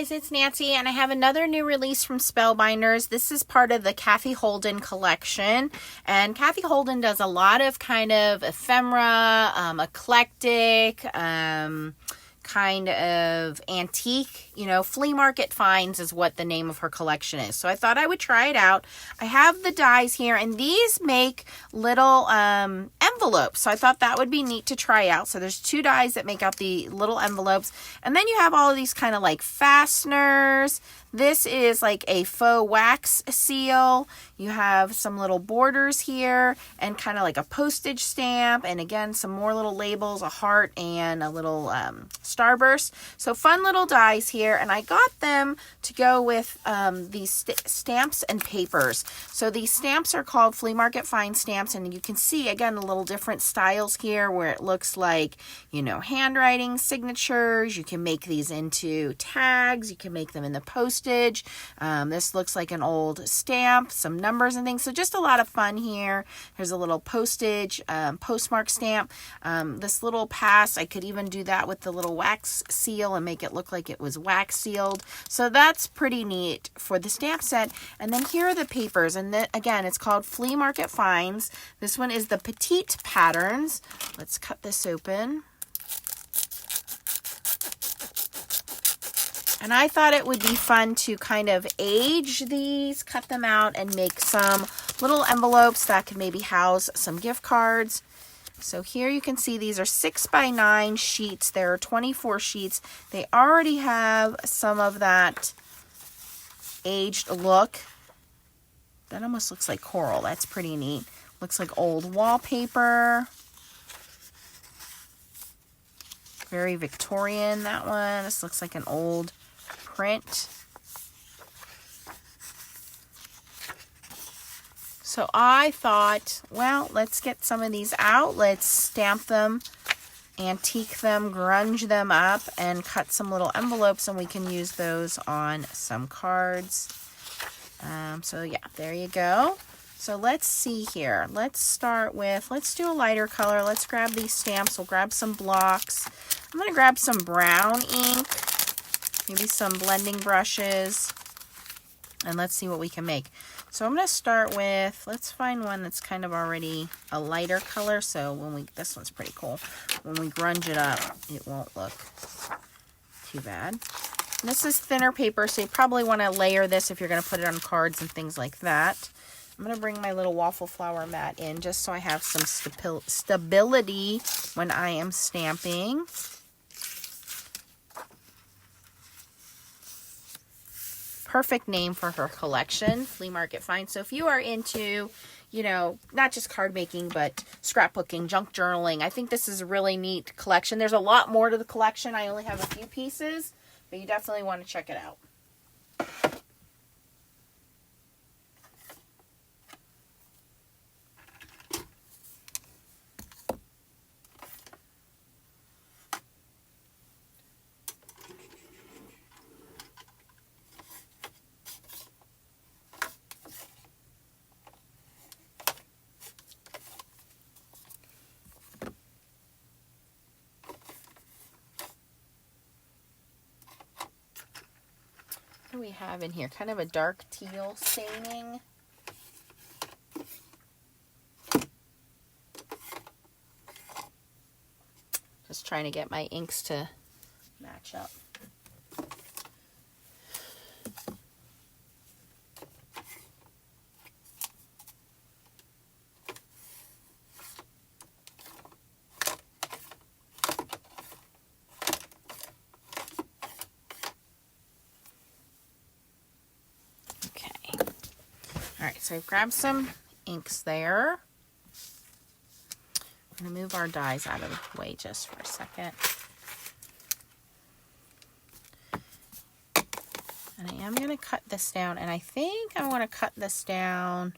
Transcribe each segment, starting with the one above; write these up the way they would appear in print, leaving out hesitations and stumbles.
guys, it's Nancy, and I have another new release from Spellbinders. This is part of the Cathe Holden collection, and Cathe Holden does a lot of kind of ephemera, eclectic, kind of antique, flea market finds is what the name of her collection is. So I thought I would try it out. I have the dies here, and these make little envelopes. So I thought that would be neat to try out. So there's 2 dies that make out the little envelopes. And then you have all of these kind of like fasteners. This is like a faux wax seal. You have some little borders here and kind of like a postage stamp. And again, some more little labels, a heart and a little starburst. So fun little dies here. And I got them to go with these stamps and papers. So these stamps are called Flea Market Find stamps. And you can see, again, a little different styles here where it looks like, handwriting, signatures. You can make these into tags. You can make them in the postage. This looks like an old stamp, some numbers and things. So just a lot of fun here. There's a little postage, postmark stamp. This little pass, I could even do that with the little wax seal and make it look like it was wax sealed. So that's pretty neat for the stamp set. And then here are the papers. And again, it's called Flea Market Finds. This one is the Petite Patterns. Let's cut this open. And I thought it would be fun to kind of age these, cut them out, and make some little envelopes that could maybe house some gift cards. So here you can see these are 6x9 sheets. There are 24 sheets. They already have some of that aged look. That almost looks like coral. That's pretty neat. Looks like old wallpaper. Very Victorian, that one. This looks like an old print. So I thought, well, let's get some of these out. Let's stamp them, antique them, grunge them up, and cut some little envelopes, and we can use those on some cards. So yeah, there you go. So let's see here. Let's do a lighter color. Let's grab these stamps. We'll grab some blocks. I'm going to grab some brown ink. Maybe some blending brushes, and let's see what we can make. So I'm going to start with, let's find one that's kind of already a lighter color. So this one's pretty cool. When we grunge it up, it won't look too bad. And this is thinner paper, so you probably want to layer this if you're going to put it on cards and things like that. I'm going to bring my little waffle flower mat in just so I have some stability when I am stamping. Perfect name for her collection, Flea Market Find. So if you are into, not just card making, but scrapbooking, junk journaling, I think this is a really neat collection. There's a lot more to the collection. I only have a few pieces, but you definitely want to check it out. What do we have in here? Kind of a dark teal staining. Just trying to get my inks to match up. All right, so I've grabbed some inks there. I'm going to move our dies out of the way just for a second. And I am going to cut this down, and I think I want to cut this down.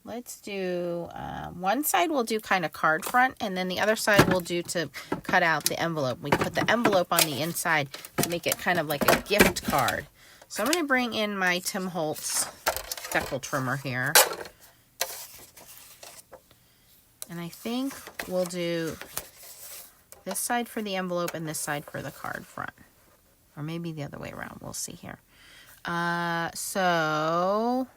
Let's do, one side we'll do kind of card front, and then the other side we'll do to cut out the envelope. We put the envelope on the inside to make it kind of like a gift card. So I'm going to bring in my Tim Holtz speckle trimmer here. And I think we'll do this side for the envelope and this side for the card front. Or maybe the other way around. We'll see here. So...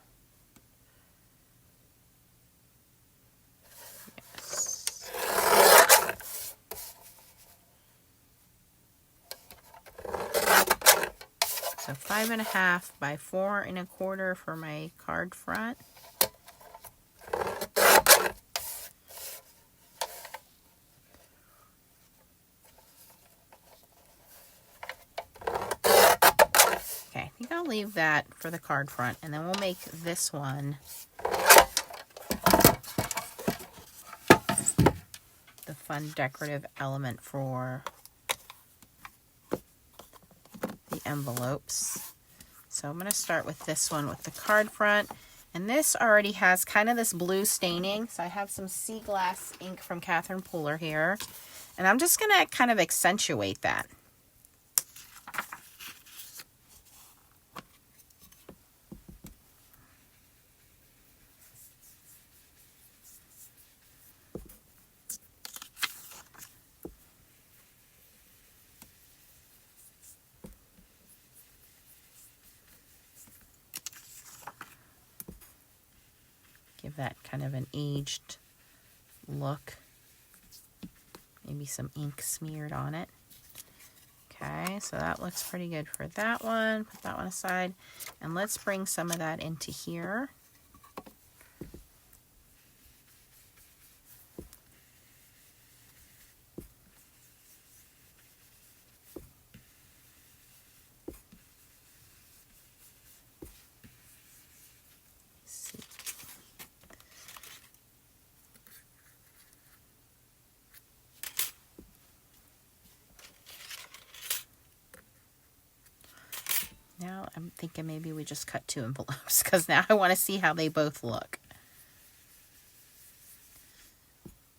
So 5.5 by 4.25 for my card front. Okay, I think I'll leave that for the card front, and then we'll make this one the fun decorative element for the envelopes. So I'm going to start with this one with the card front, and this already has kind of this blue staining. So I have some sea glass ink from Catherine Pooler here, and I'm just going to kind of accentuate that. Give that kind of an aged look. Maybe some ink smeared on it. Okay, so that looks pretty good for that one. Put that one aside. And let's bring some of that into here. Now I'm thinking maybe we just cut 2 envelopes because now I want to see how they both look.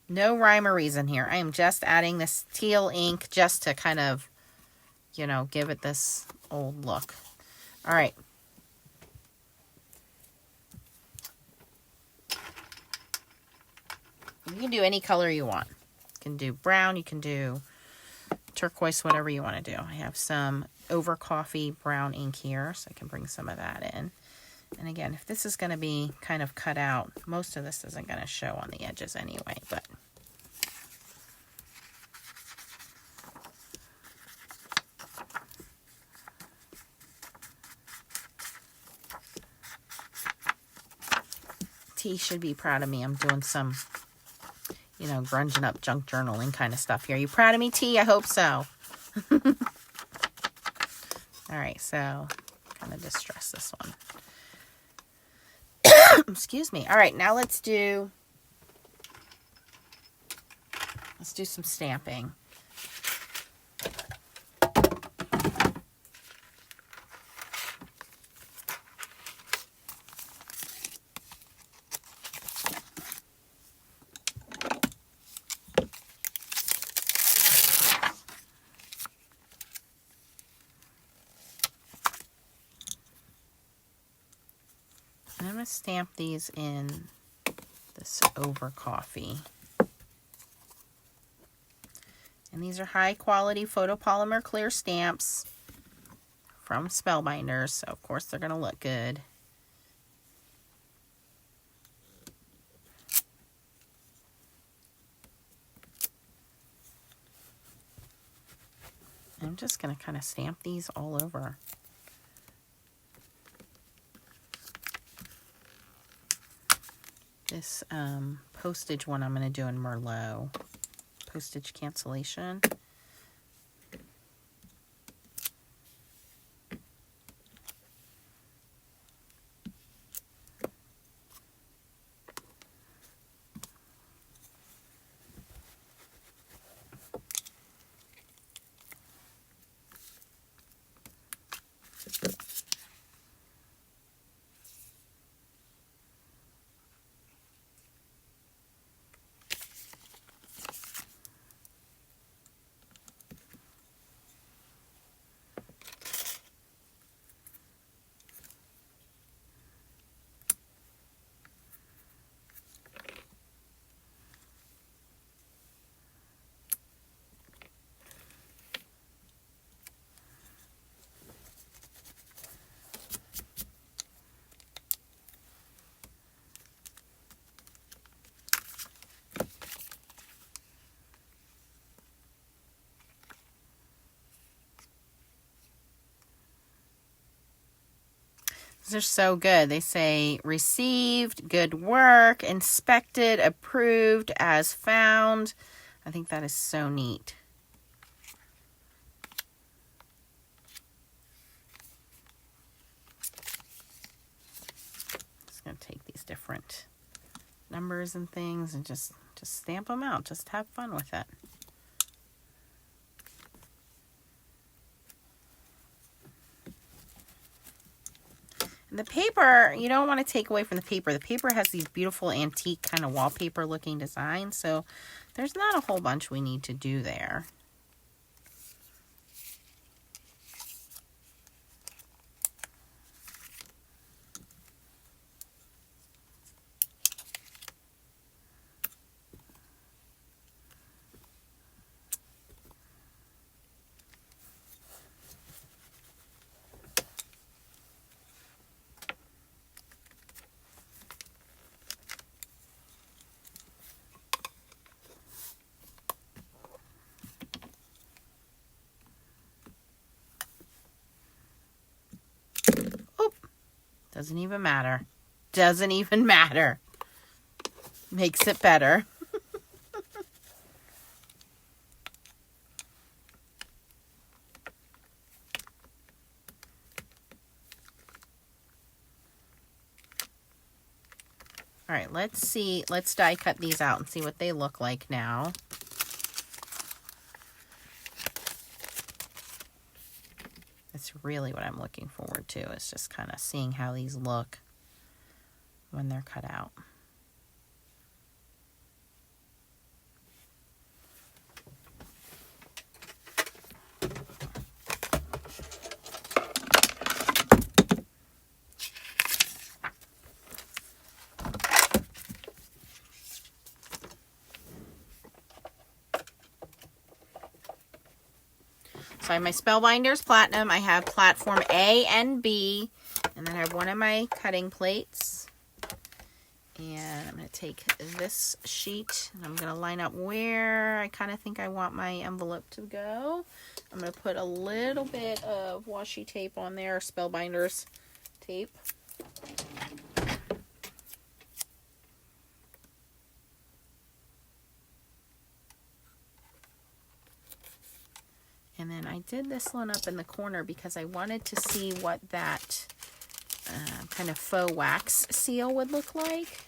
No rhyme or reason here. I am just adding this teal ink just to kind of, you know, give it this old look. All right. You can do any color you want. You can do brown, you can do turquoise, whatever you want to do. I have some over coffee brown ink here, so I can bring some of that in. And again, if this is going to be kind of cut out, most of this isn't going to show on the edges anyway, but T should be proud of me. I'm doing some, you know, grunging up junk journaling kind of stuff here. Are you proud of me, T? I hope so. All right, so kind of distress this one. Excuse me. All right, now let's do some stamping. And I'm going to stamp these in this over coffee. And these are high quality photopolymer clear stamps from Spellbinders. So of course they're going to look good. I'm just going to kind of stamp these all over. This postage one I'm going to do in Merlot. Postage cancellation. These are so good. They say received, good work, inspected, approved, as found. I think that is so neat. Just going to take these different numbers and things and just stamp them out. Just have fun with it. The paper, you don't want to take away from the paper. The paper has these beautiful antique kind of wallpaper looking designs, so there's not a whole bunch we need to do there. Doesn't even matter. Doesn't even matter. Makes it better. All right, let's see. Let's die cut these out and see what they look like now. That's really what I'm looking forward to, is just kind of seeing how these look when they're cut out. So I have my Spellbinders Platinum. I have platform A and B. And then I have one of my cutting plates. And I'm going to take this sheet and I'm going to line up where I kind of think I want my envelope to go. I'm going to put a little bit of washi tape on there, Spellbinders tape. And then I did this one up in the corner because I wanted to see what that kind of faux wax seal would look like.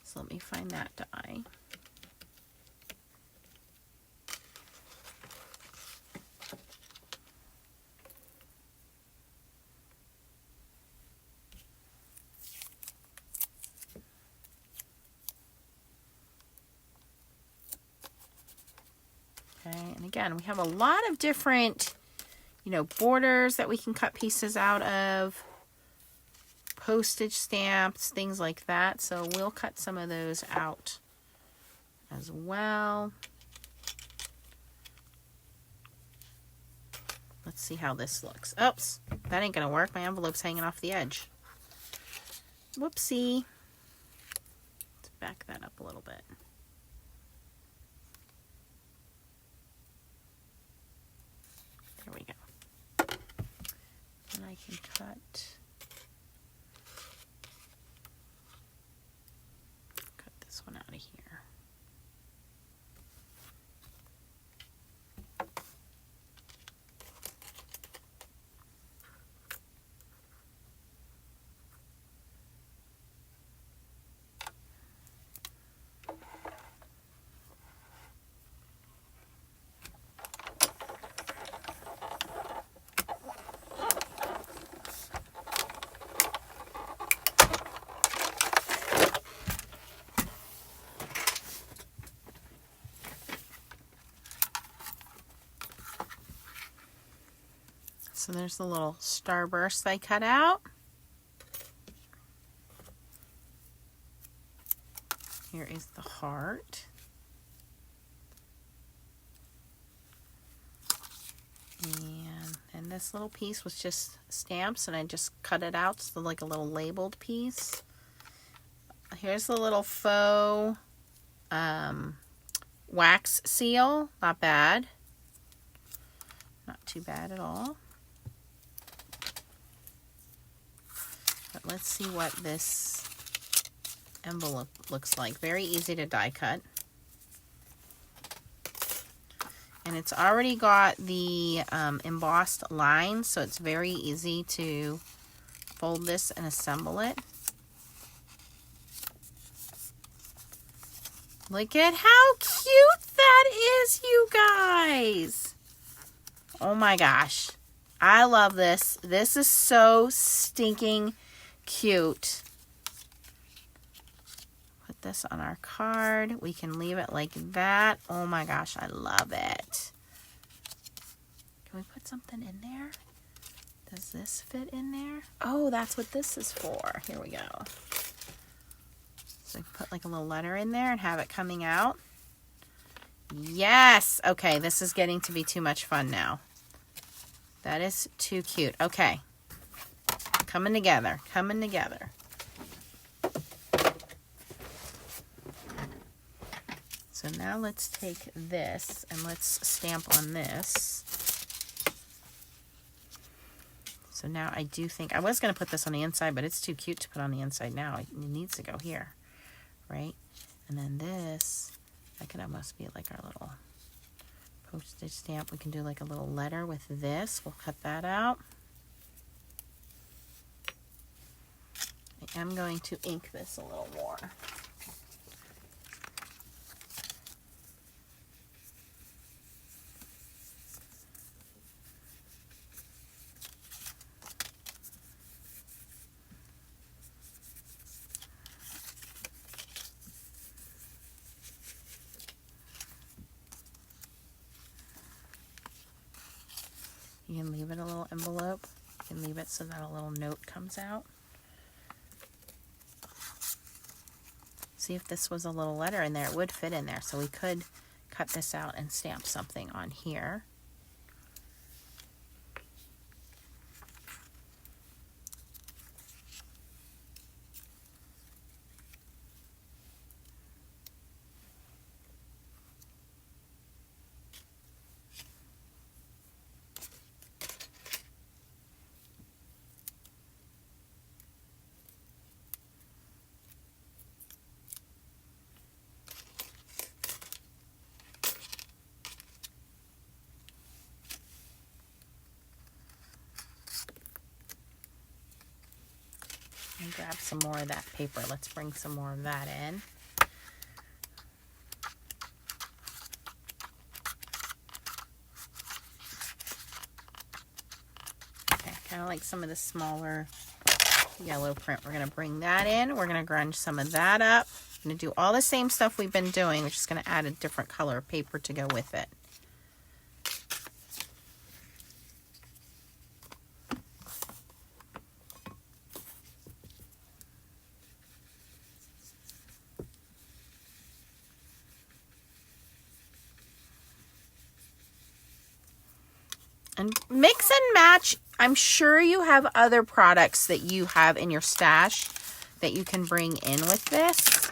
So let me find that die. Okay, and again, we have a lot of different, borders that we can cut pieces out of, postage stamps, things like that. So we'll cut some of those out as well. Let's see how this looks. Oops, that ain't gonna work. My envelope's hanging off the edge. Whoopsie. Let's back that up a little bit. There we go. And I can cut this one out of here. So there's the little starburst I cut out. Here is the heart. And this little piece was just stamps, and I just cut it out so like a little labeled piece. Here's the little faux wax seal. Not bad. Not too bad at all. But let's see what this envelope looks like. Very easy to die cut. And it's already got the embossed lines, so it's very easy to fold this and assemble it. Look at how cute that is, you guys. Oh my gosh. I love this. This is so stinking cute. Put this on our card. We can leave it like that. Oh my gosh, I love it. Can we put something in there? Does this fit in there? Oh, that's what this is for. Here we go. So I can put like a little letter in there and have it coming out. Yes. Okay, this is getting to be too much fun now. That is too cute. Okay. Coming together. Coming together. So now let's take this and let's stamp on this. So now I do think, I was going to put this on the inside, but it's too cute to put on the inside now. It needs to go here, right? And then this, that could almost be like our little postage stamp. We can do like a little letter with this. We'll cut that out. I am going to ink this a little more. You can leave it a little envelope. You can leave it so that a little note comes out. See, if this was a little letter in there, it would fit in there. So we could cut this out and stamp something on here. And grab some more of that paper. Let's bring some more of that in. Okay, kind of like some of the smaller yellow print. We're going to bring that in. We're going to grunge some of that up. I'm going to do all the same stuff we've been doing. We're just going to add a different color of paper to go with it. And mix and match. I'm sure you have other products that you have in your stash that you can bring in with this.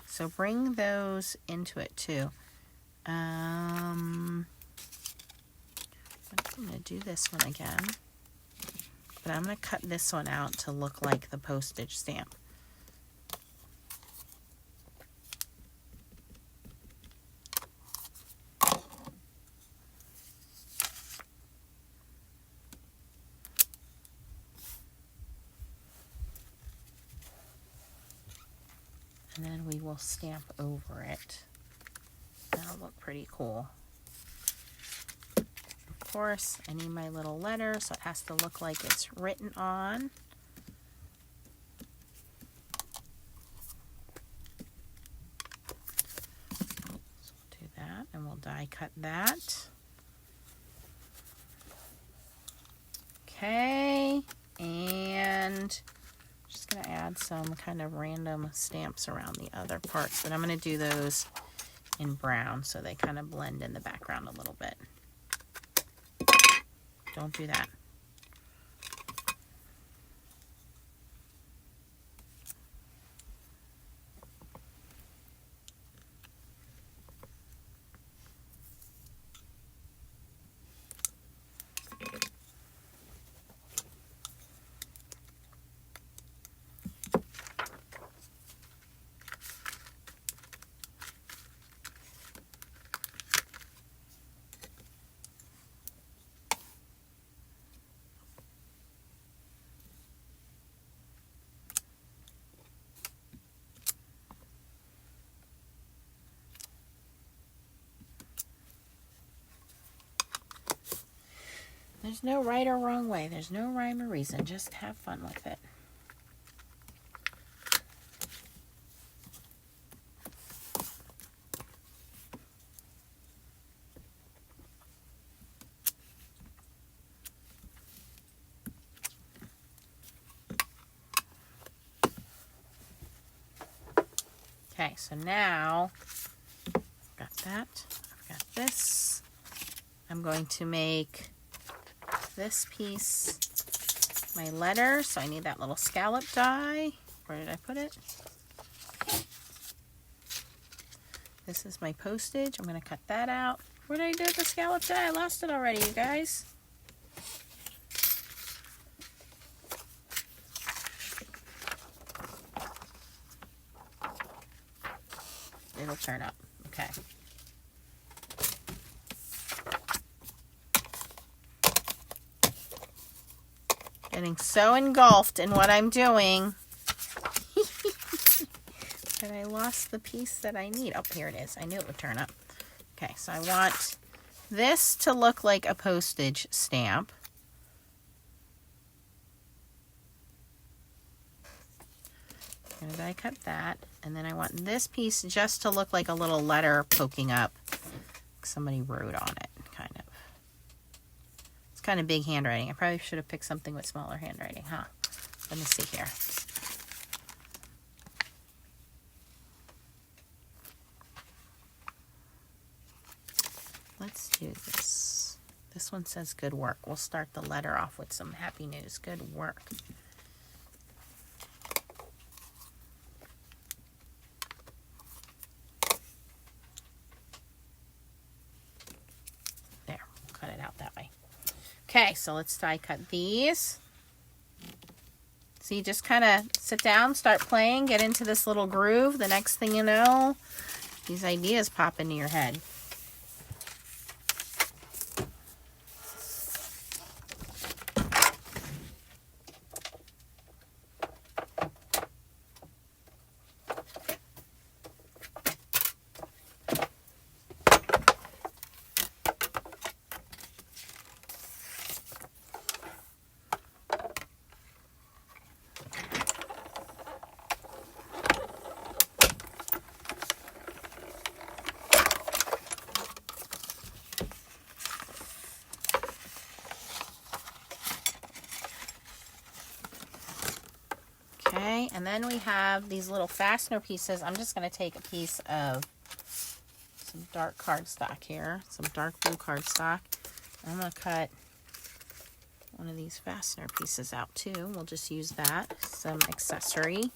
So bring those into it too. I'm going to do this one again. But I'm going to cut this one out to look like the postage stamp. And then we will stamp over it. That'll look pretty cool. Of course, I need my little letter, so it has to look like it's written on. So we'll do that, and we'll die cut that. Okay, and just going to add some kind of random stamps around the other parts, but I'm going to do those in brown so they kind of blend in the background a little bit. Don't do that. There's no right or wrong way. There's no rhyme or reason. Just have fun with it. Okay, so now I've got that. I've got this. I'm going to make this piece my letter, so I need that little scallop die. Where did I put it? This is my postage. I'm going to cut that out. Where did I do the scallop die? I lost it already, you guys. It'll turn up. Okay. Getting so engulfed in what I'm doing that I lost the piece that I need. Oh, here it is. I knew it would turn up. Okay, so I want this to look like a postage stamp. I'm going to die cut that. And then I want this piece just to look like a little letter poking up. Somebody wrote on it, kind of. It's kind of big handwriting. I probably should have picked something with smaller handwriting, huh? Let me see here. Let's do this. This one says good work. We'll start the letter off with some happy news. Good work. There, cut it out that way. Okay, so let's die cut these. So you just kind of sit down, start playing, get into this little groove. The next thing you know, these ideas pop into your head. Okay, and then we have these little fastener pieces. I'm just going to take a piece of some dark cardstock here, some dark blue cardstock. I'm going to cut one of these fastener pieces out too. We'll just use that, some accessory.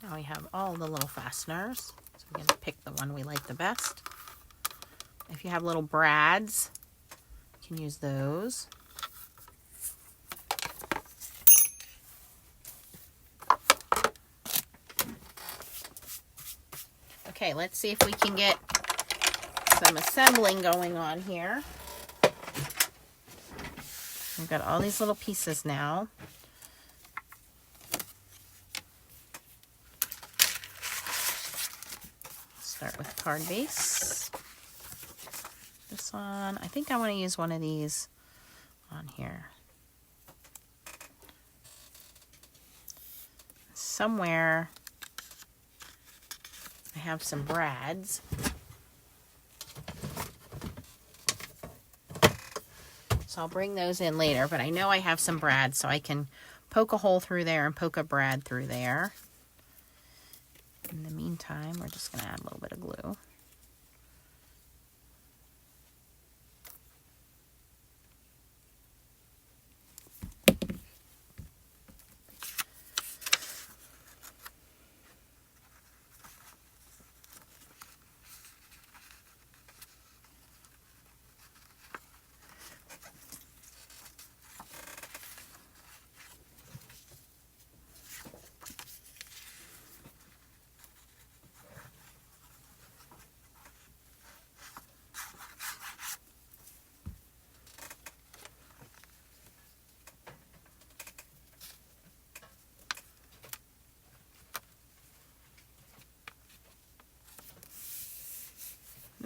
Now we have all the little fasteners. So we're going to pick the one we like the best. If you have little brads, you can use those. Okay, let's see if we can get some assembling going on here. We've got all these little pieces now. Start with card base. This one, I think I want to use one of these on here. Somewhere I have some brads. So I'll bring those in later, but I know I have some brads, so I can poke a hole through there and poke a brad through there. In the meantime, we're just going to add a little bit of glue.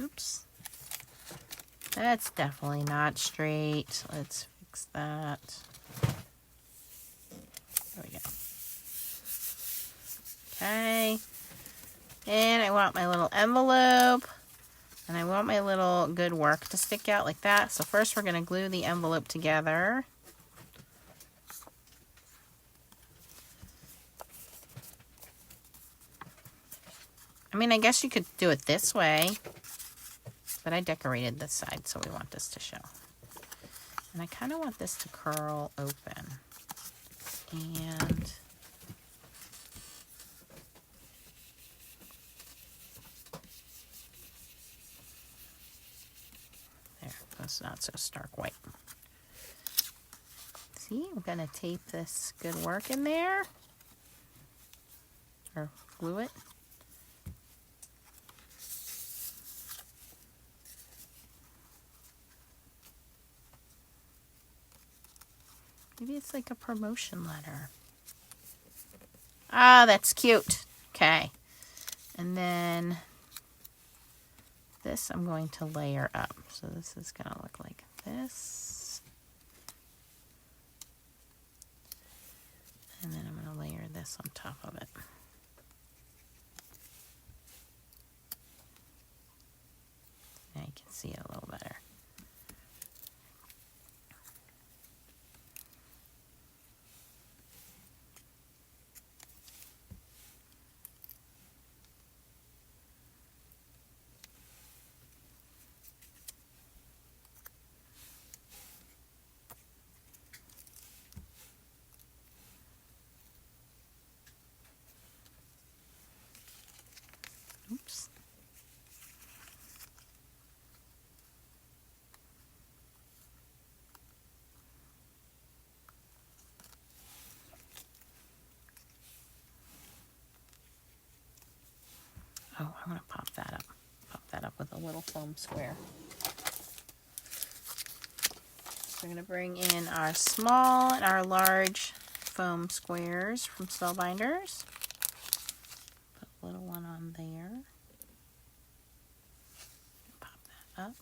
Oops. That's definitely not straight. Let's fix that. There we go. Okay. And I want my little envelope. And I want my little good work to stick out like that. So first we're going to glue the envelope together. I mean, I guess you could do it this way. But I decorated this side, so we want this to show. And I kind of want this to curl open. And there, that's not so stark white. See, I'm going to tape this good work in there. Or glue it. Maybe it's like a promotion letter. Ah, that's cute. Okay. And then this I'm going to layer up. So this is going to look like this. And then I'm going to layer this on top of it. Now you can see it a little better. Oops. Oh, I'm going to pop that up. Pop that up with a little foam square. So we're going to bring in our small and our large foam squares from Spellbinders. Put a little one on there. Pop that up.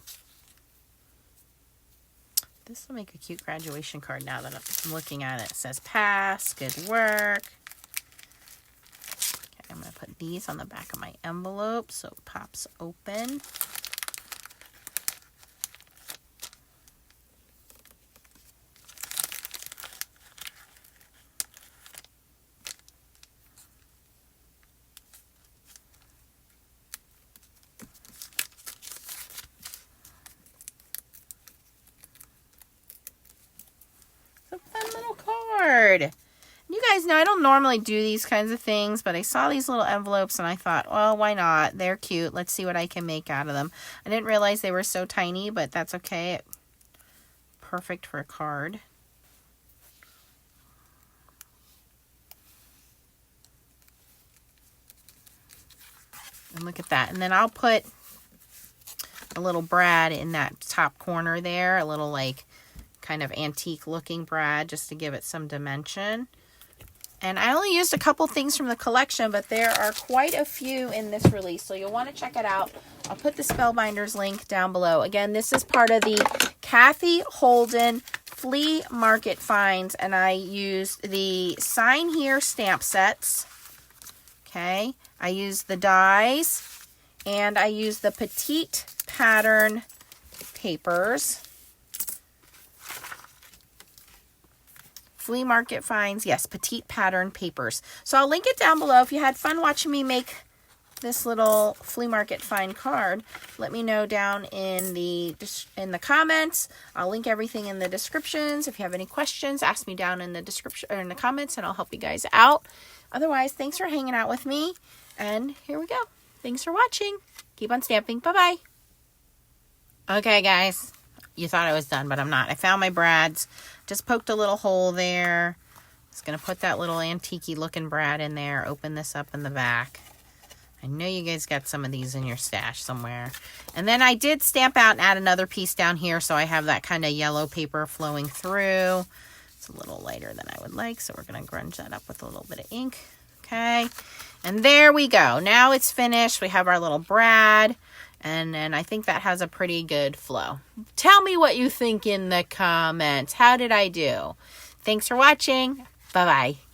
This will make a cute graduation card now that I'm looking at it. It says pass, good work. Okay, I'm going to put these on the back of my envelope so it pops open. You guys know I don't normally do these kinds of things, but I saw these little envelopes and I thought, well, why not? They're cute. Let's see what I can make out of them. I didn't realize they were so tiny, but that's okay. Perfect for a card. And look at that. And then I'll put a little brad in that top corner there, a little like kind of antique looking brad just to give it some dimension. And I only used a couple things from the collection, but there are quite a few in this release, so you'll want to check it out. I'll put the Spellbinders link down below. Again, this is part of the Cathe Holden Flea Market Finds, and I used the Sign Here stamp sets. Okay, I used the dies, and I used the petite pattern papers. Flea Market Finds, yes, petite pattern papers. So I'll link it down below. If you had fun watching me make this little flea market find card, let me know down in the comments. I'll link everything in the descriptions. If you have any questions, ask me down in the description or in the comments and I'll help you guys out. Otherwise, thanks for hanging out with me. And here we go. Thanks for watching. Keep on stamping. Bye-bye. Okay, guys. You thought I was done, but I'm not. I found my brads. Just poked a little hole there. Just going to put that little antique-y looking brad in there. Open this up in the back. I know you guys got some of these in your stash somewhere. And then I did stamp out and add another piece down here, so I have that kind of yellow paper flowing through. It's a little lighter than I would like, so we're going to grunge that up with a little bit of ink. Okay. And there we go. Now it's finished. We have our little brad. And I think that has a pretty good flow. Tell me what you think in the comments. How did I do? Thanks for watching. Bye-bye.